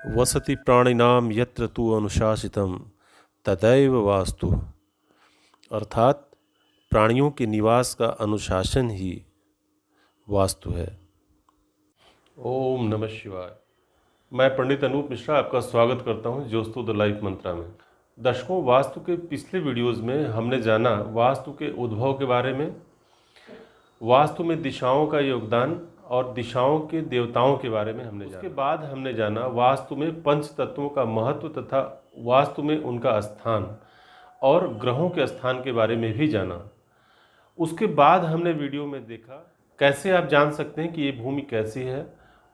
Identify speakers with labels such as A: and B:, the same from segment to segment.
A: वसति प्राणिनाम यत्र तु अनुशासितम तदैव वास्तु। अर्थात प्राणियों के निवास का अनुशासन ही वास्तु है। ओम नमः शिवाय। मैं पंडित अनूप मिश्रा आपका स्वागत करता हूं ज्योस्तु द लाइफ मंत्रा में। दर्शकों, वास्तु के पिछले वीडियोस में हमने जाना वास्तु के उद्भव के बारे में, वास्तु में दिशाओं का योगदान और दिशाओं के देवताओं के बारे में हमने जाना। उसके बाद हमने जाना वास्तु में पंच तत्वों का महत्व तथा वास्तु में उनका स्थान और ग्रहों के स्थान के बारे में भी जाना। उसके बाद हमने वीडियो में देखा कैसे आप जान सकते हैं कि ये भूमि कैसी है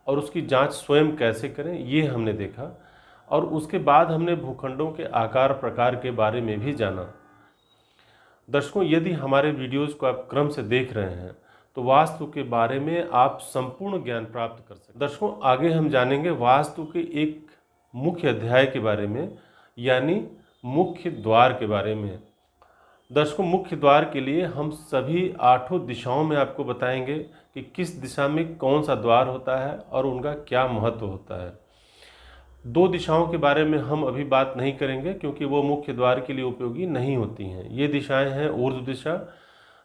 A: और उसकी जांच स्वयं कैसे करें, ये हमने देखा। और उसके बाद हमने भूखंडों के आकार प्रकार के बारे में भी जाना। दर्शकों, यदि हमारे वीडियोज़ को आप क्रम से देख रहे हैं तो वास्तु के बारे में आप संपूर्ण ज्ञान प्राप्त कर सकते हैं। दर्शकों, आगे हम जानेंगे वास्तु के एक मुख्य अध्याय के बारे में, यानी मुख्य द्वार के बारे में। दर्शकों, मुख्य द्वार के लिए हम सभी 8 दिशाओं में आपको बताएंगे कि किस दिशा में कौन सा द्वार होता है और उनका क्या महत्व होता है। 2 दिशाओं के बारे में हम अभी बात नहीं करेंगे क्योंकि वो मुख्य द्वार के लिए उपयोगी नहीं होती हैं। ये दिशाएं हैं ऊर्ध्व दिशा,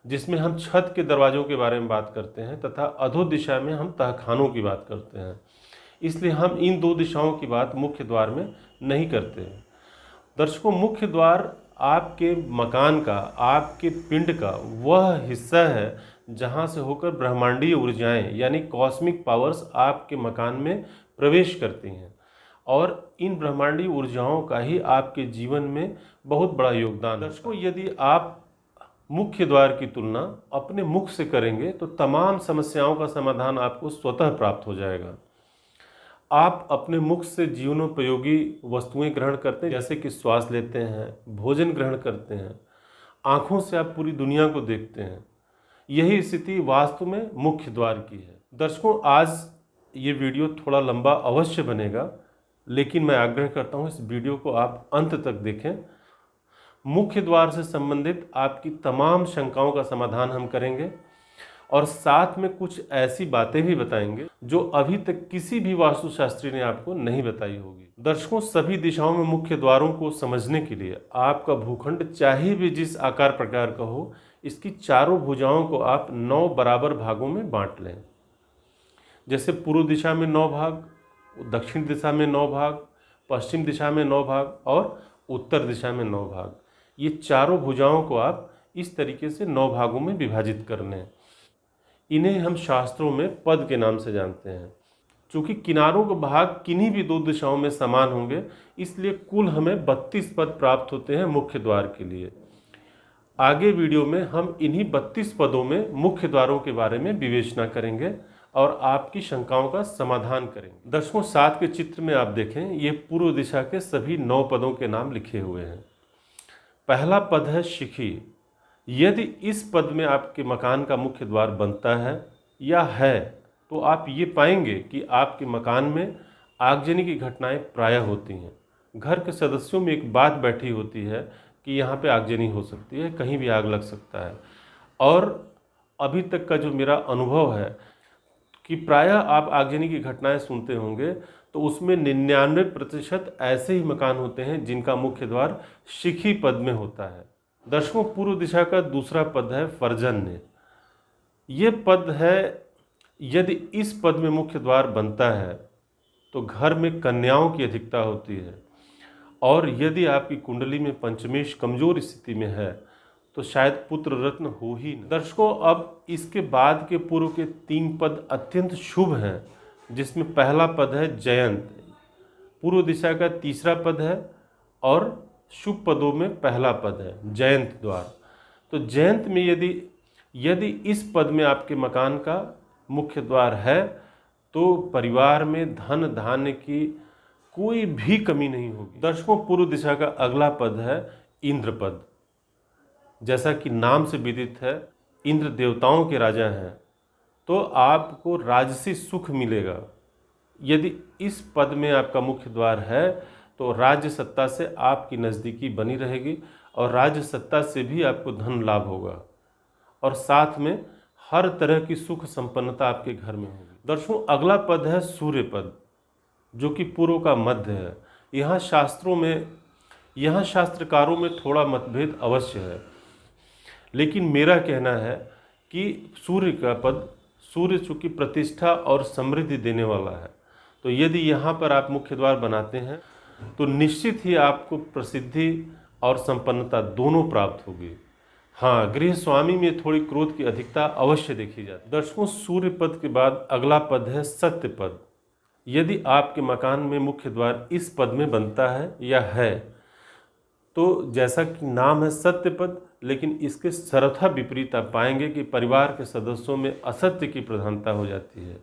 A: जिसमें हम छत के दरवाज़ों के बारे में बात करते हैं, तथा अधो दिशा में हम तहखानों की बात करते हैं। इसलिए हम इन 2 दिशाओं की बात मुख्य द्वार में नहीं करते हैं। दर्शकों, मुख्य द्वार आपके मकान का, आपके पिंड का वह हिस्सा है जहां से होकर ब्रह्मांडीय ऊर्जाएं यानी कॉस्मिक पावर्स आपके मकान में प्रवेश करती हैं, और इन ब्रह्मांडीय ऊर्जाओं का ही आपके जीवन में बहुत बड़ा योगदान है। दर्शकों, यदि आप मुख्य द्वार की तुलना अपने मुख से करेंगे तो तमाम समस्याओं का समाधान आपको स्वतः प्राप्त हो जाएगा। आप अपने मुख से जीवनोपयोगी वस्तुएं ग्रहण करते हैं, जैसे कि श्वास लेते हैं, भोजन ग्रहण करते हैं, आँखों से आप पूरी दुनिया को देखते हैं। यही स्थिति वास्तु में मुख्य द्वार की है। दर्शकों, आज ये वीडियो थोड़ा लंबा अवश्य बनेगा, लेकिन मैं आग्रह करता हूँ इस वीडियो को आप अंत तक देखें। मुख्य द्वार से संबंधित आपकी तमाम शंकाओं का समाधान हम करेंगे और साथ में कुछ ऐसी बातें भी बताएंगे जो अभी तक किसी भी वास्तुशास्त्री ने आपको नहीं बताई होगी। दर्शकों, सभी दिशाओं में मुख्य द्वारों को समझने के लिए आपका भूखंड चाहे भी जिस आकार प्रकार का हो, इसकी चारों भुजाओं को आप 9 बराबर भागों में बांट लें। जैसे पूर्व दिशा में 9 भाग, दक्षिण दिशा में 9 भाग, पश्चिम दिशा में 9 भाग और उत्तर दिशा में 9 भाग। ये चारों भुजाओं को आप इस तरीके से 9 भागों में विभाजित कर लें। इन्हें हम शास्त्रों में पद के नाम से जानते हैं। चूँकि किनारों के भाग किन्हीं भी 2 दिशाओं में समान होंगे, इसलिए कुल हमें 32 पद प्राप्त होते हैं मुख्य द्वार के लिए। आगे वीडियो में हम इन्हीं 32 पदों में मुख्य द्वारों के बारे में विवेचना करेंगे और आपकी शंकाओं का समाधान करेंगे। दर्शकों, 7 के चित्र में आप देखें, ये पूर्व दिशा के सभी 9 पदों के नाम लिखे हुए हैं। पहला पद है शिखी। यदि इस पद में आपके मकान का मुख्य द्वार बनता है या है तो आप ये पाएंगे कि आपके मकान में आगजनी की घटनाएं प्रायः होती हैं। घर के सदस्यों में एक बात बैठी होती है कि यहाँ पे आगजनी हो सकती है, कहीं भी आग लग सकता है। और अभी तक का जो मेरा अनुभव है कि प्रायः आप आगजनी की घटनाएं सुनते होंगे, तो उसमें 99% ऐसे ही मकान होते हैं जिनका मुख्य द्वार शिखी पद में होता है। दर्शकों, पूर्व दिशा का दूसरा पद है पर्जन्य। ये पद है, यदि इस पद में मुख्य द्वार बनता है तो घर में कन्याओं की अधिकता होती है, और यदि आपकी कुंडली में पंचमेश कमजोर स्थिति में है तो शायद पुत्र रत्न हो ही नहीं। दर्शकों, अब इसके बाद के पूर्व के 3 पद अत्यंत शुभ हैं, जिसमें पहला पद है जयंत। पूर्व दिशा का तीसरा पद है और शुभ पदों में पहला पद है जयंत द्वार। तो जयंत में यदि इस पद में आपके मकान का मुख्य द्वार है तो परिवार में धन धान्य की कोई भी कमी नहीं होगी। दर्शकों, पूर्व दिशा का अगला पद है इंद्र पद। जैसा कि नाम से विदित है, इंद्र देवताओं के राजा हैं, तो आपको राजसी सुख मिलेगा। यदि इस पद में आपका मुख्य द्वार है तो राज्य सत्ता से आपकी नज़दीकी बनी रहेगी और राज्य सत्ता से भी आपको धन लाभ होगा, और साथ में हर तरह की सुख संपन्नता आपके घर में होगी। दर्शकों, अगला पद है सूर्य पद। जो कि पूर्व का मध्य है। यहाँ शास्त्रकारों में थोड़ा मतभेद अवश्य है, लेकिन मेरा कहना है कि सूर्य का पद, सूर्य चूँकि प्रतिष्ठा और समृद्धि देने वाला है, तो यदि यहाँ पर आप मुख्य द्वार बनाते हैं तो निश्चित ही आपको प्रसिद्धि और संपन्नता दोनों प्राप्त होगी। हाँ, गृह स्वामी में थोड़ी क्रोध की अधिकता अवश्य देखी जाती है। दर्शकों, सूर्य पद के बाद अगला पद है सत्य पद। यदि आपके मकान में मुख्य द्वार इस पद में बनता है या है, तो जैसा कि नाम है सत्य पद, लेकिन इसके सर्वथा विपरीत आप पाएंगे कि परिवार के सदस्यों में असत्य की प्रधानता हो जाती है,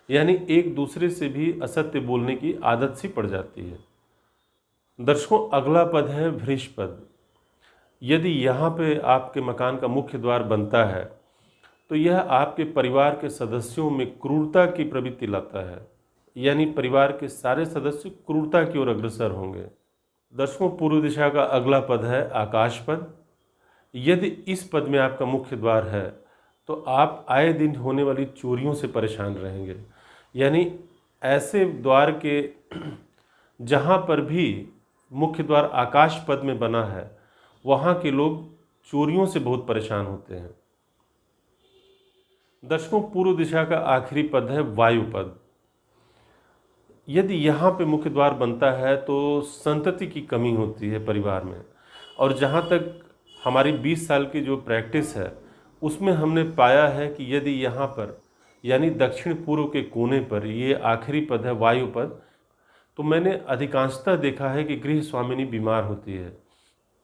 A: यानी एक दूसरे से भी असत्य बोलने की आदत सी पड़ जाती है। दर्शकों, अगला पद है वृष पद। यदि यहाँ पे आपके मकान का मुख्य द्वार बनता है तो यह आपके परिवार के सदस्यों में क्रूरता की प्रवृत्ति लाता है, यानी परिवार के सारे सदस्य क्रूरता की ओर अग्रसर होंगे। दर्शकों, पूर्व दिशा का अगला पद है आकाश पद। यदि इस पद में आपका मुख्य द्वार है तो आप आए दिन होने वाली चोरियों से परेशान रहेंगे, यानी ऐसे द्वार के जहाँ पर भी मुख्य द्वार आकाश पद में बना है वहाँ के लोग चोरियों से बहुत परेशान होते हैं। दर्शकों, पूर्व दिशा का आखिरी पद है वायु पद। यदि यहाँ पे मुख्य द्वार बनता है तो संतति की कमी होती है परिवार में, और जहाँ तक हमारी 20 साल की जो प्रैक्टिस है उसमें हमने पाया है कि यदि यहाँ पर यानी दक्षिण पूर्व के कोने पर ये आखिरी पद है वायु पद, तो मैंने अधिकांशतः देखा है कि गृह स्वामिनी बीमार होती है,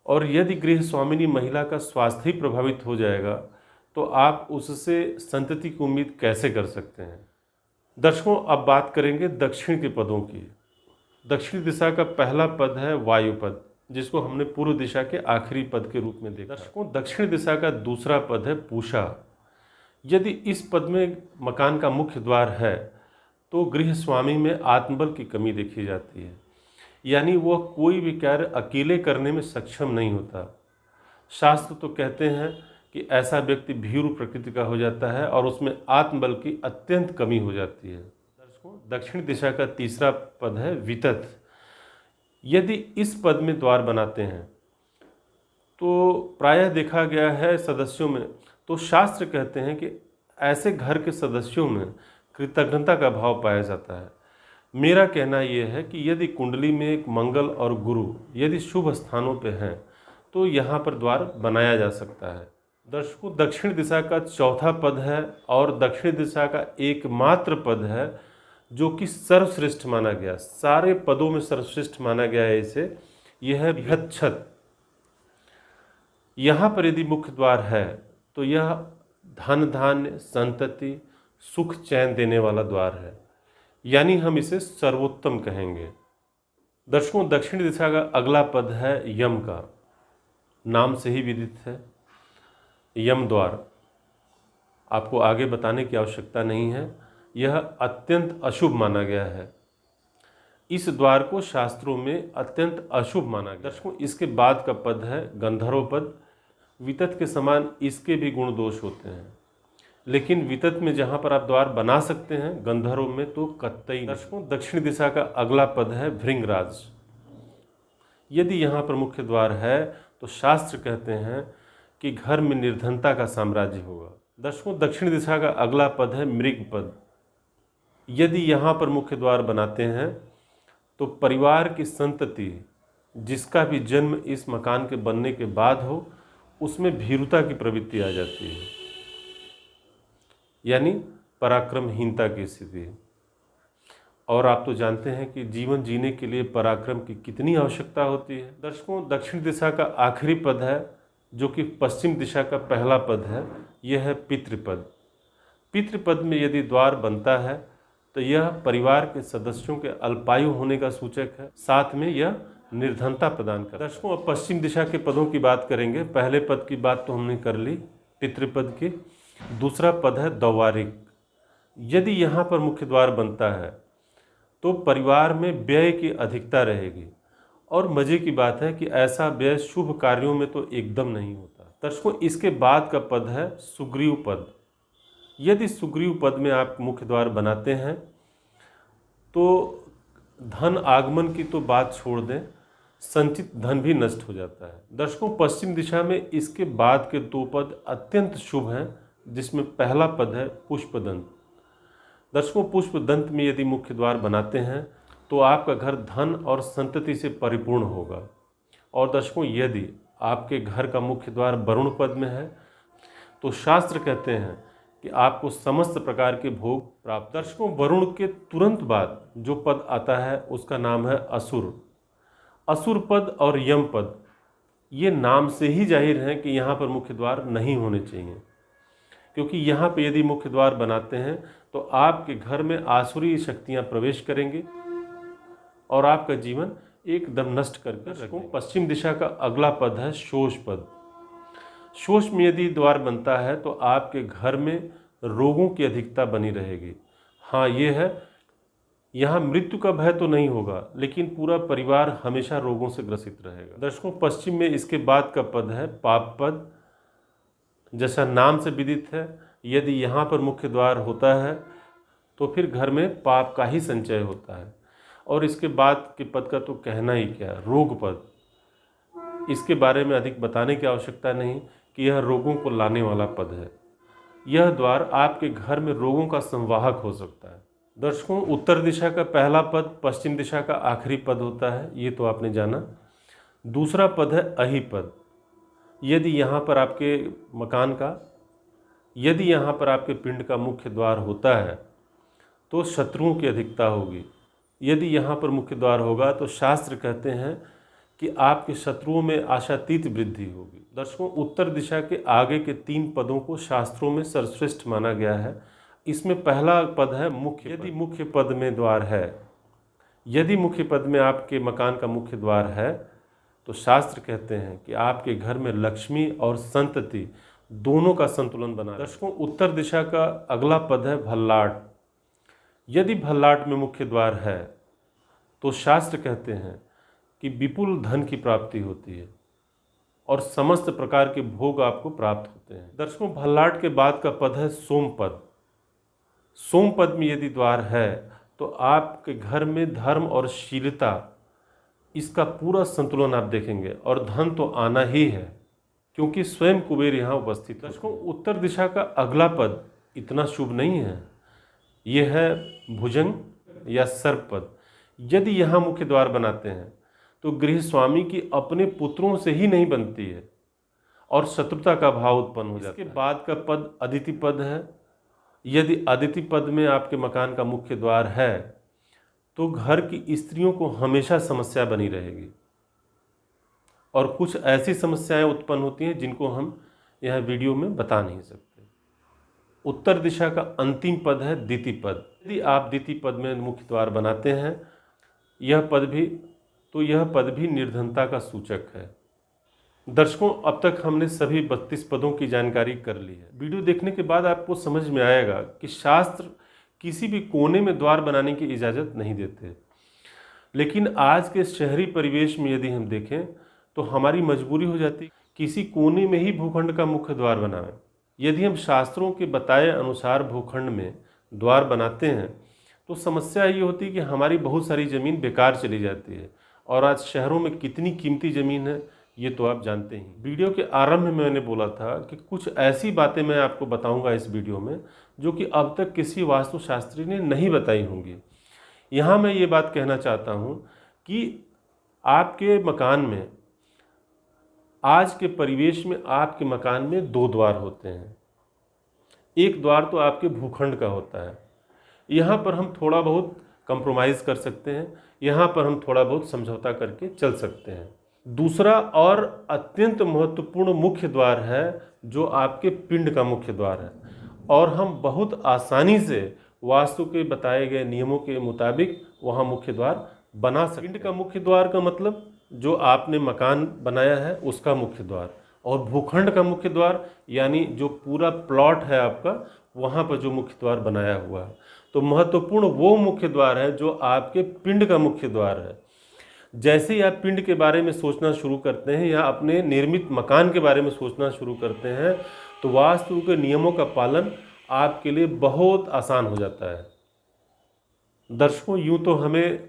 A: और यदि गृह स्वामिनी महिला का स्वास्थ्य ही प्रभावित हो जाएगा तो आप उससे संतति की उम्मीद कैसे कर सकते हैं। दर्शकों, अब बात करेंगे दक्षिण के पदों की। दक्षिण दिशा का पहला पद है वायु पद, जिसको हमने पूर्व दिशा के आखिरी पद के रूप में देखा। दर्शकों, दक्षिण दिशा का दूसरा पद है पूषा। यदि इस पद में मकान का मुख्य द्वार है तो गृह स्वामी में आत्मबल की कमी देखी जाती है, यानी वह कोई भी कार्य अकेले करने में सक्षम नहीं होता। शास्त्र तो कहते हैं कि ऐसा व्यक्ति भीरु प्रकृति का हो जाता है और उसमें आत्मबल की अत्यंत कमी हो जाती है। दर्शकों, दक्षिण दिशा का तीसरा पद है वितत। यदि इस पद में द्वार बनाते हैं तो प्रायः देखा गया है सदस्यों में, तो शास्त्र कहते हैं कि ऐसे घर के सदस्यों में कृतज्ञता का भाव पाया जाता है। मेरा कहना यह है कि यदि कुंडली में एक मंगल और गुरु यदि शुभ स्थानों पे हैं तो यहाँ पर द्वार बनाया जा सकता है। दर्शकों, दक्षिण दिशा का चौथा पद है और दक्षिण दिशा का एकमात्र पद है जो कि सर्वश्रेष्ठ माना गया, सारे पदों में सर्वश्रेष्ठ माना गया है इसे, यह है बृहच्छत। यहाँ पर यदि मुख्य द्वार है तो यह धन धान्य संतति सुख चैन देने वाला द्वार है, यानी हम इसे सर्वोत्तम कहेंगे। दर्शकों, दक्षिण दिशा का अगला पद है यम का। नाम से ही विदित है यम द्वार, आपको आगे बताने की आवश्यकता नहीं है, यह अत्यंत अशुभ माना गया है। इस द्वार को शास्त्रों में अत्यंत अशुभ माना गया। दर्शकों, इसके बाद का पद है गंधर्व पद। वितत के समान इसके भी गुण दोष होते हैं, लेकिन वितत में जहाँ पर आप द्वार बना सकते हैं, गंधर्व में तो कतई। दर्शकों, दक्षिण दिशा का अगला पद है भृंगराज। यदि यहाँ पर मुख्य द्वार है तो शास्त्र कहते हैं कि घर में निर्धनता का साम्राज्य होगा। दर्शकों, दक्षिण दिशा का अगला पद है मृग पद। यदि यहाँ पर मुख्य द्वार बनाते हैं तो परिवार की संतति जिसका भी जन्म इस मकान के बनने के बाद हो उसमें भीरुता की प्रवृत्ति आ जाती है, यानी पराक्रमहीनता की स्थिति। और आप तो जानते हैं कि जीवन जीने के लिए पराक्रम की कितनी आवश्यकता होती है। दर्शकों, दक्षिण दिशा का आखिरी पद है जो कि पश्चिम दिशा का पहला पद है, यह है पितृपद। पितृपद में यदि द्वार बनता है तो यह परिवार के सदस्यों के अल्पायु होने का सूचक है, साथ में यह निर्धनता प्रदान करता है। दर्शकों, अब पश्चिम दिशा के पदों की बात करेंगे। पहले पद की बात तो हमने कर ली पितृपद की। दूसरा पद है दौवारिक। यदि यहाँ पर मुख्य द्वार बनता है तो परिवार में व्यय की अधिकता रहेगी, और मज़े की बात है कि ऐसा व्यय शुभ कार्यों में तो एकदम नहीं होता। दर्शकों, इसके बाद का पद है सुग्रीव पद। यदि सुग्रीव पद में आप मुख्य द्वार बनाते हैं तो धन आगमन की तो बात छोड़ दें, संचित धन भी नष्ट हो जाता है। दर्शकों, पश्चिम दिशा में इसके बाद के 2 पद अत्यंत शुभ हैं, जिसमें पहला पद है पुष्पदंत। दर्शकों, पुष्पदंत में यदि मुख्य द्वार बनाते हैं तो आपका घर धन और संतति से परिपूर्ण होगा। और दर्शकों, यदि आपके घर का मुख्य द्वार वरुण पद में है तो शास्त्र कहते हैं कि आपको समस्त प्रकार के भोग प्राप्त। दर्शकों, वरुण के तुरंत बाद जो पद आता है उसका नाम है असुर। असुर पद और यम पद, ये नाम से ही जाहिर है कि यहाँ पर मुख्य द्वार नहीं होने चाहिए, क्योंकि यहाँ पे यदि मुख्य द्वार बनाते हैं तो आपके घर में आसुरी शक्तियाँ प्रवेश करेंगी और आपका जीवन एकदम नष्ट करके रखेंगे। पश्चिम दिशा का अगला पद है शोष पद। शोष में यदि द्वार बनता है तो आपके घर में रोगों की अधिकता बनी रहेगी। हाँ, ये है, यहाँ मृत्यु का भय तो नहीं होगा, लेकिन पूरा परिवार हमेशा रोगों से ग्रसित रहेगा। दर्शकों, पश्चिम में इसके बाद का पद है पाप पद। जैसा नाम से विदित है, यदि यहाँ पर मुख्य द्वार होता है तो फिर घर में पाप का ही संचय होता है। और इसके बाद के पद का तो कहना ही क्या, रोग पद। इसके बारे में अधिक बताने की आवश्यकता नहीं कि यह रोगों को लाने वाला पद है। यह द्वार आपके घर में रोगों का संवाहक हो सकता है। दर्शकों, उत्तर दिशा का पहला पद पश्चिम दिशा का आखिरी पद होता है, ये तो आपने जाना। दूसरा पद है अहि पद। यदि यहाँ पर आपके मकान का, यदि यहाँ पर आपके पिंड का मुख्य द्वार होता है तो शत्रुओं की अधिकता होगी। यदि यहाँ पर मुख्य द्वार होगा तो शास्त्र कहते हैं कि आपके शत्रुओं में आशातीत वृद्धि होगी। दर्शकों, उत्तर दिशा के आगे के 3 पदों को शास्त्रों में सर्वश्रेष्ठ माना गया है। इसमें पहला पद है मुख्य। यदि मुख्य पद में द्वार है, यदि मुख्य पद में आपके मकान का मुख्य द्वार है तो शास्त्र कहते हैं कि आपके घर में लक्ष्मी और संतति दोनों का संतुलन बना। दर्शकों, उत्तर दिशा का अगला पद है भल्लाट। यदि भल्लाट में मुख्य द्वार है तो शास्त्र कहते हैं कि विपुल धन की प्राप्ति होती है और समस्त प्रकार के भोग आपको प्राप्त होते हैं। दर्शकों, भल्लाट के बाद का पद है सोमपद। सोमपद में यदि द्वार है तो आपके घर में धर्म और शीलता, इसका पूरा संतुलन आप देखेंगे और धन तो आना ही है, क्योंकि स्वयं कुबेर यहाँ उपस्थित है। दर्शकों, उत्तर दिशा का अगला पद इतना शुभ नहीं है, यह है भुजंग या सर्प पद। यदि यहाँ मुख्य द्वार बनाते हैं तो गृह स्वामी की अपने पुत्रों से ही नहीं बनती है और शत्रुता का भाव उत्पन्न हो जाता है। इसके बाद का पद अदिति पद है। यदि अदिति पद में आपके मकान का मुख्य द्वार है तो घर की स्त्रियों को हमेशा समस्या बनी रहेगी और कुछ ऐसी समस्याएं उत्पन्न होती हैं जिनको हम यह वीडियो में बता नहीं सकते। उत्तर दिशा का अंतिम पद है द्वितीय पद। यदि आप द्वितीय पद में मुख्य द्वार बनाते हैं, यह पद भी निर्धनता का सूचक है। दर्शकों, अब तक हमने सभी 32 पदों की जानकारी कर ली है। वीडियो देखने के बाद आपको समझ में आएगा कि शास्त्र किसी भी कोने में द्वार बनाने की इजाज़त नहीं देते, लेकिन आज के शहरी परिवेश में यदि हम देखें तो हमारी मजबूरी हो जाती किसी कोने में ही भूखंड का मुख्य द्वार बनाएं। यदि हम शास्त्रों के बताए अनुसार भूखंड में द्वार बनाते हैं तो समस्या ये होती है कि हमारी बहुत सारी ज़मीन बेकार चली जाती है, और आज शहरों में कितनी कीमती ज़मीन है ये तो आप जानते ही। वीडियो के आरंभ में मैंने बोला था कि कुछ ऐसी बातें मैं आपको बताऊंगा इस वीडियो में जो कि अब तक किसी वास्तुशास्त्री ने नहीं बताई होंगी। यहाँ मैं ये बात कहना चाहता हूँ कि आपके मकान में, आज के परिवेश में आपके मकान में 2 द्वार होते हैं। एक द्वार तो आपके भूखंड का होता है, यहाँ पर हम थोड़ा बहुत कंप्रोमाइज़ कर सकते हैं, यहाँ पर हम थोड़ा बहुत समझौता करके चल सकते हैं। दूसरा और अत्यंत महत्वपूर्ण मुख्य द्वार है जो आपके पिंड का मुख्य द्वार है, और हम बहुत आसानी से वास्तु के बताए गए नियमों के मुताबिक वहाँ मुख्य द्वार बना सकते हैं। पिंड का मुख्य द्वार का मतलब जो आपने मकान बनाया है उसका मुख्य द्वार, और भूखंड का मुख्य द्वार यानी जो पूरा प्लॉट है आपका, वहाँ पर जो मुख्य द्वार बनाया हुआ है। तो महत्वपूर्ण वो मुख्य द्वार है जो आपके पिंड का मुख्य द्वार है। जैसे ही आप पिंड के बारे में सोचना शुरू करते हैं या अपने निर्मित मकान के बारे में सोचना शुरू करते हैं तो वास्तु के नियमों का पालन आपके लिए बहुत आसान हो जाता है। दर्शकों, यूँ तो हमें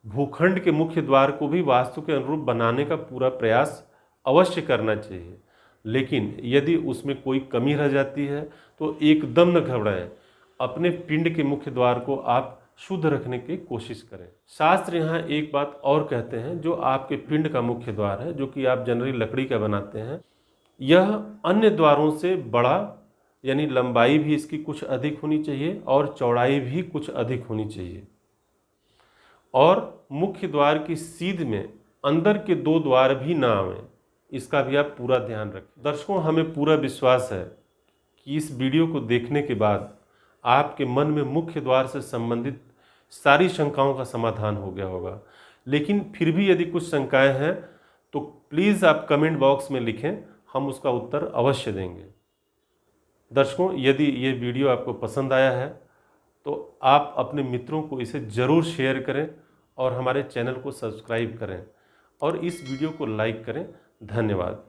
A: भूखंड के मुख्य द्वार को भी वास्तु के अनुरूप बनाने का पूरा प्रयास अवश्य करना चाहिए, लेकिन यदि उसमें कोई कमी रह जाती है तो एकदम न घबराएं। अपने पिंड के मुख्य द्वार को आप शुद्ध रखने की कोशिश करें। शास्त्र यहाँ एक बात और कहते हैं, जो आपके पिंड का मुख्य द्वार है, जो कि आप जनरली लकड़ी का बनाते हैं, यह अन्य द्वारों से बड़ा, यानी लंबाई भी इसकी कुछ अधिक होनी चाहिए और चौड़ाई भी कुछ अधिक होनी चाहिए। और मुख्य द्वार की सीध में अंदर के 2 द्वार भी ना आवें, इसका भी आप पूरा ध्यान रखें। दर्शकों, हमें पूरा विश्वास है कि इस वीडियो को देखने के बाद आपके मन में मुख्य द्वार से संबंधित सारी शंकाओं का समाधान हो गया होगा। लेकिन फिर भी यदि कुछ शंकाएं हैं तो प्लीज़ आप कमेंट बॉक्स में लिखें, हम उसका उत्तर अवश्य देंगे। दर्शकों, यदि ये वीडियो आपको पसंद आया है तो आप अपने मित्रों को इसे ज़रूर शेयर करें और हमारे चैनल को सब्सक्राइब करें और इस वीडियो को लाइक करें। धन्यवाद।